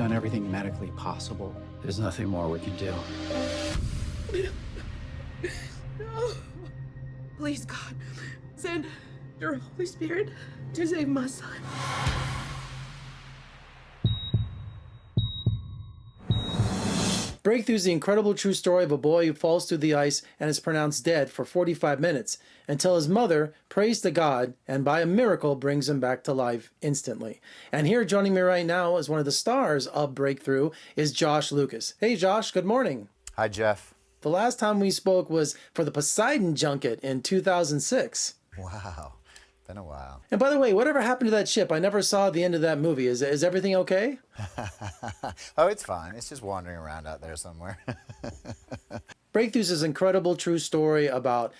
done everything medically possible. There's nothing more we can do. No. Please, God, send your Holy Spirit to save my son. Breakthrough is the incredible true story of a boy who falls through the ice and is pronounced dead for 45 minutes until his mother prays to God and by a miracle brings him back to life instantly. And here joining me right now as one of the stars of Breakthrough is Josh Lucas. Hey Josh, good morning. Hi Jeff. The last time we spoke was for the Poseidon Junket in 2006. Wow, been a while. And by the way, whatever happened to that ship? I never saw the end of that movie. Is everything okay? Oh, it's fine. It's just wandering around out there somewhere. Breakthroughs is an incredible true story about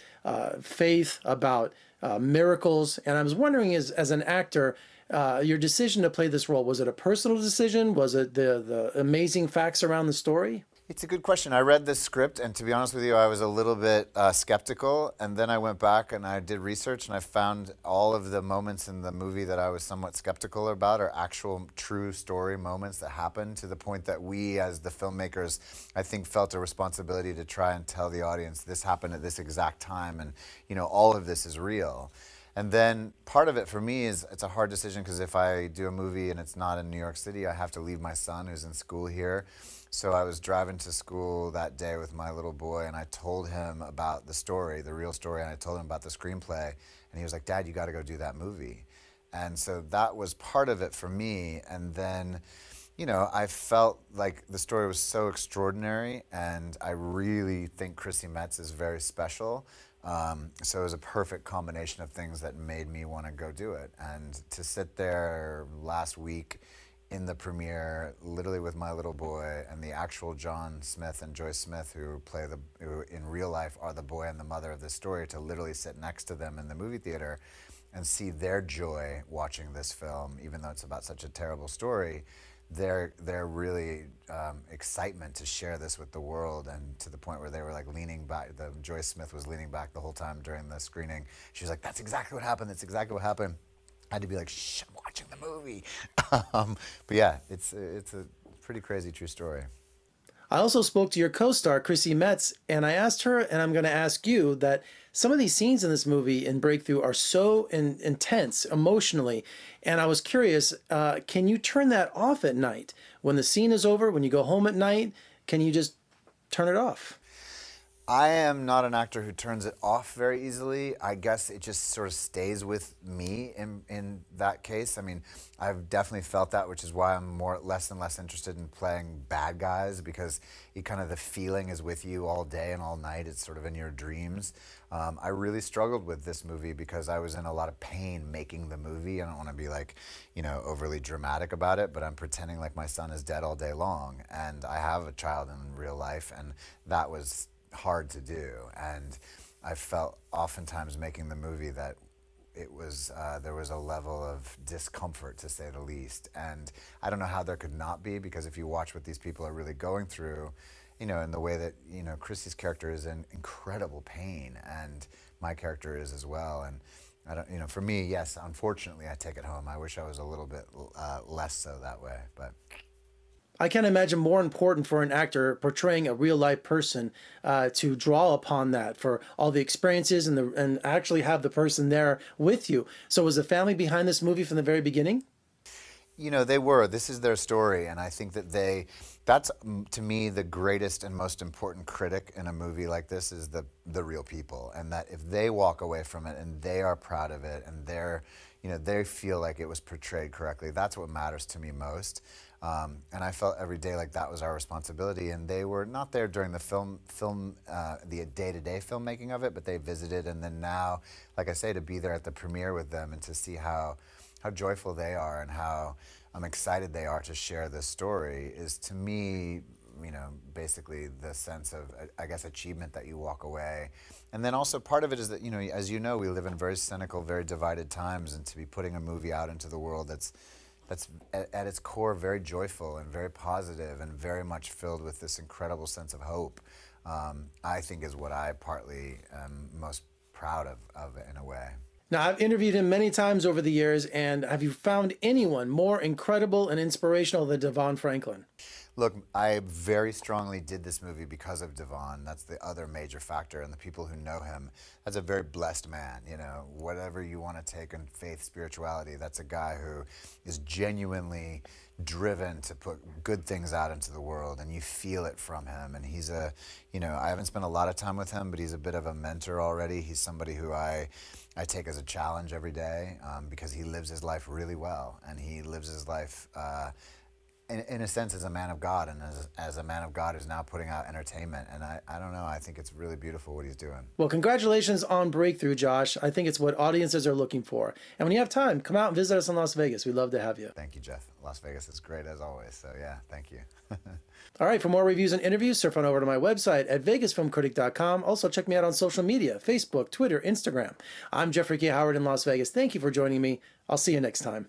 faith, about miracles. And I was wondering, as an actor, your decision to play this role, was it a personal decision? Was it the amazing facts around the story? It's a good question. I read the script, and to be honest with you, I was a little bit skeptical. And then I went back and I did research, and I found all of the moments in the movie that I was somewhat skeptical about are actual true story moments that happened, to the point that we, as the filmmakers, I think felt a responsibility to try and tell the audience this happened at this exact time, and all of this is real. And then part of it for me is it's a hard decision, because if I do a movie and it's not in New York City, I have to leave my son who's in school here. So I was driving to school that day with my little boy, and I told him about the story, the real story, and I told him about the screenplay. And he was like, "Dad, you got to go do that movie." And so that was part of it for me. And then, I felt like the story was so extraordinary, and I really think Chrissy Metz is very special. So it was a perfect combination of things that made me want to go do it. And to sit there last week in the premiere, literally with my little boy, and the actual John Smith and Joyce Smith, who in real life are the boy and the mother of this story, to literally sit next to them in the movie theater and see their joy watching this film, even though it's about such a terrible story, their really excitement to share this with the world, and to the point where they were like leaning back. Joyce Smith was leaning back the whole time during the screening. She was like, "That's exactly what happened. That's exactly what happened." I had to be like, "Shh, I'm watching the movie." But yeah, it's a pretty crazy true story. I also spoke to your co-star, Chrissy Metz, and I asked her, and I'm going to ask you, that some of these scenes in this movie in Breakthrough are so intense emotionally. And I was curious, can you turn that off at night? When the scene is over, when you go home at night, can you just turn it off? I am not an actor who turns it off very easily. I guess it just sort of stays with me in that case. I mean, I've definitely felt that, which is why I'm less and less interested in playing bad guys, because the feeling is with you all day and all night. It's sort of in your dreams. I really struggled with this movie because I was in a lot of pain making the movie. I don't want to be overly dramatic about it, but I'm pretending like my son is dead all day long, and I have a child in real life, and that was hard to do. And I felt oftentimes making the movie that it was there was a level of discomfort, to say the least. And I don't know how there could not be, because if you watch what these people are really going through, in the way that Chrissy's character is in incredible pain, and my character is as well. And I don't, for me, yes, unfortunately, I take it home. I wish I was a little bit less so that way, but. I can't imagine more important for an actor portraying a real life person to draw upon that, for all the experiences and actually have the person there with you. So was the family behind this movie from the very beginning? They were. This is their story, and I think that that's to me the greatest and most important critic in a movie like this is the real people, and that if they walk away from it and they are proud of it, and they feel like it was portrayed correctly, that's what matters to me most. And I felt every day like that was our responsibility. And they were not there during the the day-to-day filmmaking of it, but they visited. And then now, like I say, to be there at the premiere with them and to see how joyful they are and how excited they are to share this story is, to me, basically the sense of, I guess, achievement that you walk away. And then also part of it is that, as you know, we live in very cynical, very divided times, and to be putting a movie out into the world that's at its core very joyful and very positive and very much filled with this incredible sense of hope, I think is what I partly am most proud of in a way. Now, I've interviewed him many times over the years, and have you found anyone more incredible and inspirational than Devon Franklin? Look, I very strongly did this movie because of Devon. That's the other major factor, and the people who know him. That's a very blessed man, you know. Whatever you want to take in faith, spirituality, that's a guy who is genuinely driven to put good things out into the world, and you feel it from him. And he's I haven't spent a lot of time with him, but he's a bit of a mentor already. He's somebody who I take as a challenge every day, because he lives his life really well, and he lives his life in a sense as a man of God, and as a man of God who's now putting out entertainment. And I don't know, I think it's really beautiful what he's doing. Well, congratulations on Breakthrough, Josh. I think it's what audiences are looking for. And when you have time, come out and visit us in Las Vegas. We'd love to have you. Thank you, Jeff. Las Vegas is great as always. So yeah, thank you. All right, for more reviews and interviews, surf on over to my website at vegasfilmcritic.com. Also, check me out on social media, Facebook, Twitter, Instagram. I'm Jeffrey K. Howard in Las Vegas. Thank you for joining me. I'll see you next time.